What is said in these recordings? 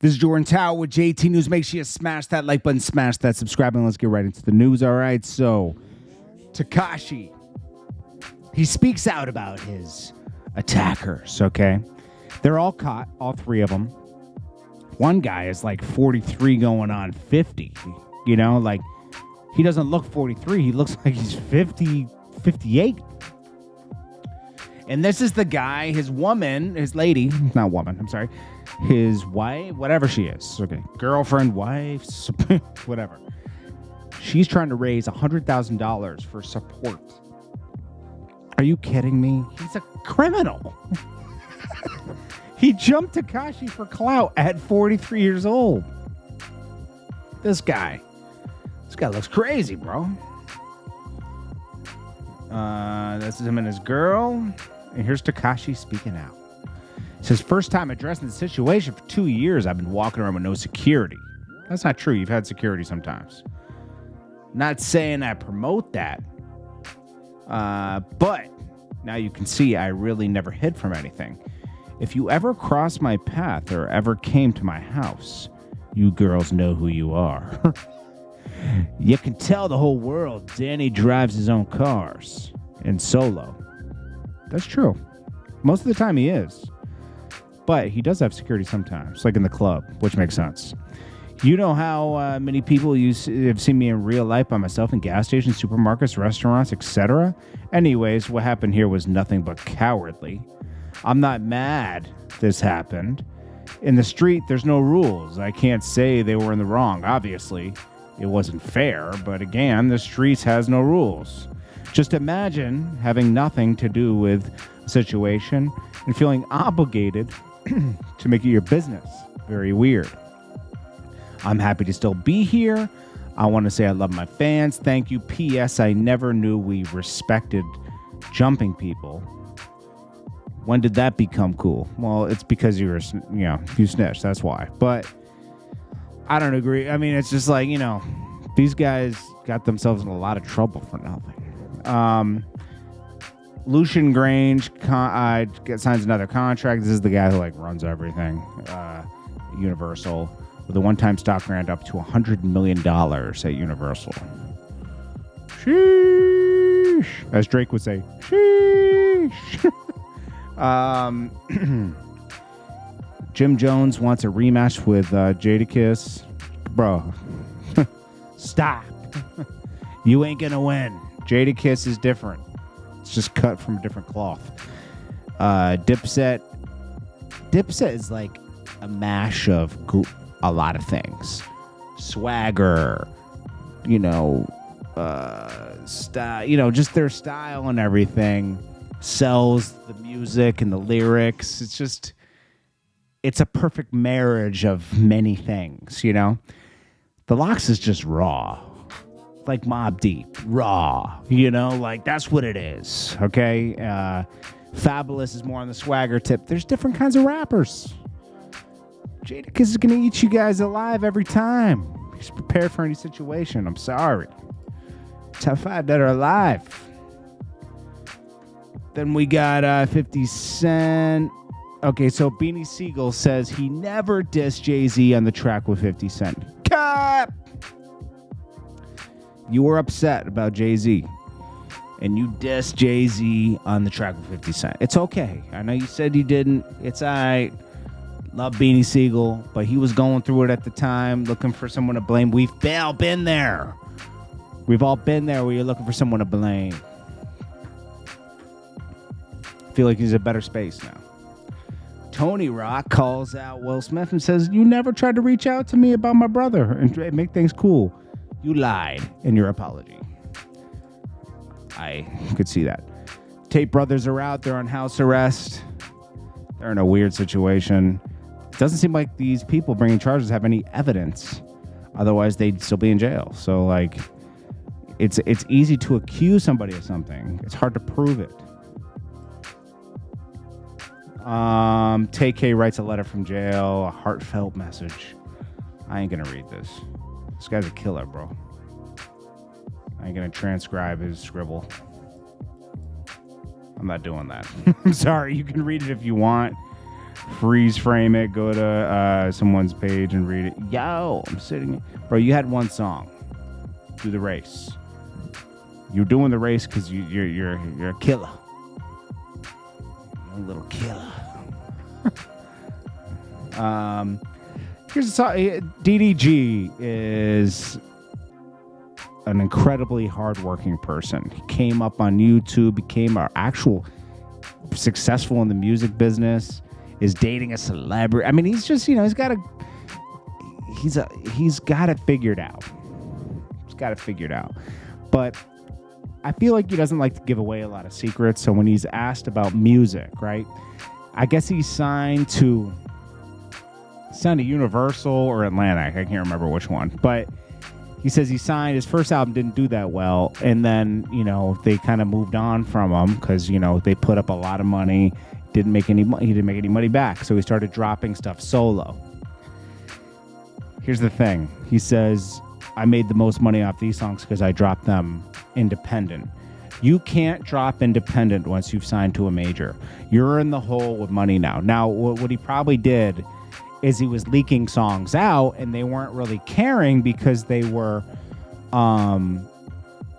This is Jordan Tower with JT News. Make sure you smash that like button, smash that subscribe, and let's get right into the news. All right, so Teakshi, he speaks out about his attackers, okay? They're all caught, all three of them. One guy is like 43 going on 50, you know? Like, he doesn't look 43. He looks like he's 50, 58. And this is the guy, his woman, his lady, not woman, I'm sorry, his wife, whatever she is, okay, girlfriend, wife, whatever. She's trying to raise $100,000 for support. Are you kidding me? He's a criminal. He jumped Teakshi for clout at 43 years old. This guy looks crazy, bro. This is him and his girl. And here's Teakshi speaking out. It says, first time addressing the situation for 2 years, I've been walking around with no security. That's not true. You've had security sometimes. Not saying I promote that. But now you can see I really never hid from anything. If you ever crossed my path or ever came to my house, you girls know who you are. You can tell the whole world Danny drives his own cars and solo. That's true. Most of the time he is. But he does have security sometimes, like in the club, which makes sense. You know how many people have seen me in real life by myself in gas stations, supermarkets, restaurants, etc.? Anyways, what happened here was nothing but cowardly. I'm not mad this happened. In the street, there's no rules. I can't say they were in the wrong. Obviously, it wasn't fair, but again, the streets has no rules. Just imagine having nothing to do with a situation and feeling obligated to make it your business. Very weird. I'm happy to still be here. I want to say I love my fans. Thank you. P.S. I never knew we respected jumping people. When did that become cool? Well, it's because you snitched. That's why. But I don't agree. I mean, it's just like, these guys got themselves in a lot of trouble for nothing. Lucian Grange signs another contract. This is the guy who runs everything. Universal, with a one-time stock grant up to $100 million at Universal. Sheesh, as Drake would say. Sheesh. Jim Jones wants a rematch with JordanTower. Bro, stop. You ain't gonna win. JordanTower is different. It's just cut from a different cloth. Dipset is like a mash of a lot of things. Swagger, style, just their style and everything sells the music and the lyrics. It's a perfect marriage of many things, The Lox is just raw. Like Mobb Deep, raw, that's what it is, okay? Fabulous is more on the swagger tip. There's different kinds of rappers. JordanTower is going to eat you guys alive every time. He's prepared for any situation. I'm sorry. Top 5 that are alive. Then we got 50 Cent. Okay, so Beanie Sigel says he never dissed Jay-Z on the track with 50 Cent. Cut! You were upset about Jay-Z, and you dissed Jay-Z on the track with 50 Cent. It's okay. I know you said you didn't. It's all right. Love Beanie Sigel, but he was going through it at the time, looking for someone to blame. We've all been there. We've all been there where you're looking for someone to blame. I feel like he's in a better space now. Tony Rock calls out Will Smith and says, you never tried to reach out to me about my brother and make things cool. You lied in your apology. I could see that. Tate brothers are out. They're on house arrest. They're in a weird situation. It doesn't seem like these people bringing charges have any evidence. Otherwise, they'd still be in jail. So, it's easy to accuse somebody of something. It's hard to prove it. Tate writes a letter from jail, a heartfelt message. I ain't gonna read this. This guy's a killer, bro. I ain't gonna transcribe his scribble. I'm not doing that. I'm sorry. You can read it if you want. freeze frame it, go to someone's page and read it. Yo, I'm sitting. Bro, you had one song. Do the race. You're doing the race because you're a killer. You're a little killer. Here's a song. DDG is an incredibly hardworking person. He came up on YouTube, became our actual successful in the music business, is dating a celebrity. I mean, he's just, he's got it figured out. He's got it figured out. But I feel like he doesn't like to give away a lot of secrets. So when he's asked about music, right? I guess he signed to Universal or Atlantic. I can't remember which one. But he says he signed. His first album didn't do that well. And then, they kind of moved on from him because, they put up a lot of money. He didn't make any money back. So he started dropping stuff solo. Here's the thing. He says, I made the most money off these songs because I dropped them independent. You can't drop independent once you've signed to a major. You're in the hole with money now. Now, what he probably did is he was leaking songs out and they weren't really caring because they were,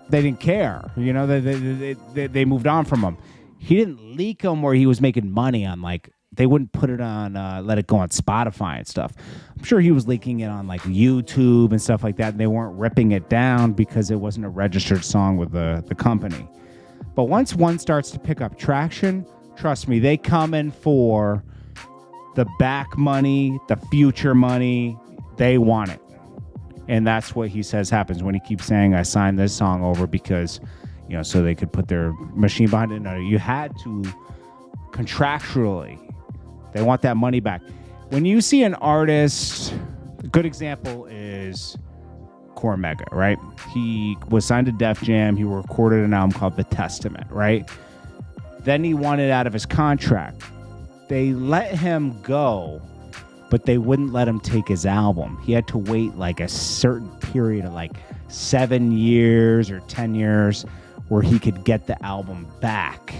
they didn't care. They moved on from him. He didn't leak them where he was making money on, like, they wouldn't put it on, let it go on Spotify and stuff. I'm sure he was leaking it on, like, YouTube and stuff like that. And they weren't ripping it down because it wasn't a registered song with the company. But once one starts to pick up traction, trust me, they come in for the back money, the future money. They want it. And that's what he says happens when he keeps saying, I signed this song over because, so they could put their machine behind it. No, you had to contractually. They want that money back. When you see an artist, a good example is Cormega, right? He was signed to Def Jam. He recorded an album called The Testament, right? Then he wanted out of his contract. They let him go, but they wouldn't let him take his album. He had to wait like a certain period of like 7 years or 10 years where he could get the album back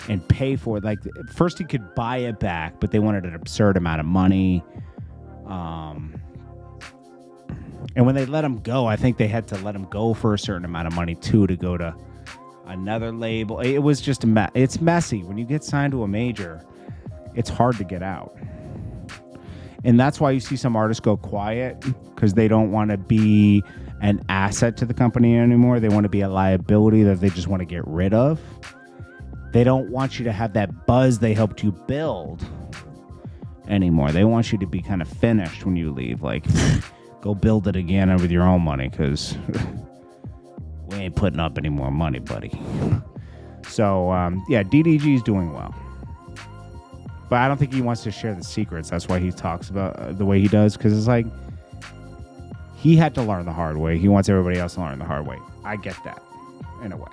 and pay for it. Like, first he could buy it back, but they wanted an absurd amount of money. And when they let him go, I think they had to let him go for a certain amount of money too to go to another label. It was just it's messy. When you get signed to a major, it's hard to get out. And that's why you see some artists go quiet, because they don't want to be an asset to the company anymore. They want to be a liability that they just want to get rid of. They don't want you to have that buzz they helped you build anymore. They want you to be kind of finished when you leave. Like, go build it again with your own money, because we ain't putting up any more money, buddy. So, DDG is doing well. But I don't think he wants to share the secrets. That's why he talks about the way he does, because it's like he had to learn the hard way. He wants everybody else to learn the hard way. I get that in a way.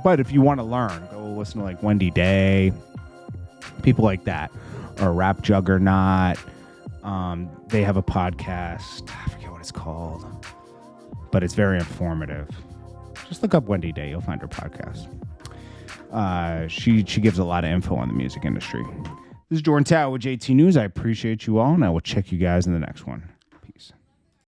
But if you want to learn, go listen to like Wendy Day, people like that, or Rap Juggernaut. They have a podcast. I forget what it's called, but it's very informative. Just look up Wendy Day. You'll find her podcast. She gives a lot of info on the music industry. This is Jordan Tower with JT News. I appreciate you all, and I will check you guys in the next one.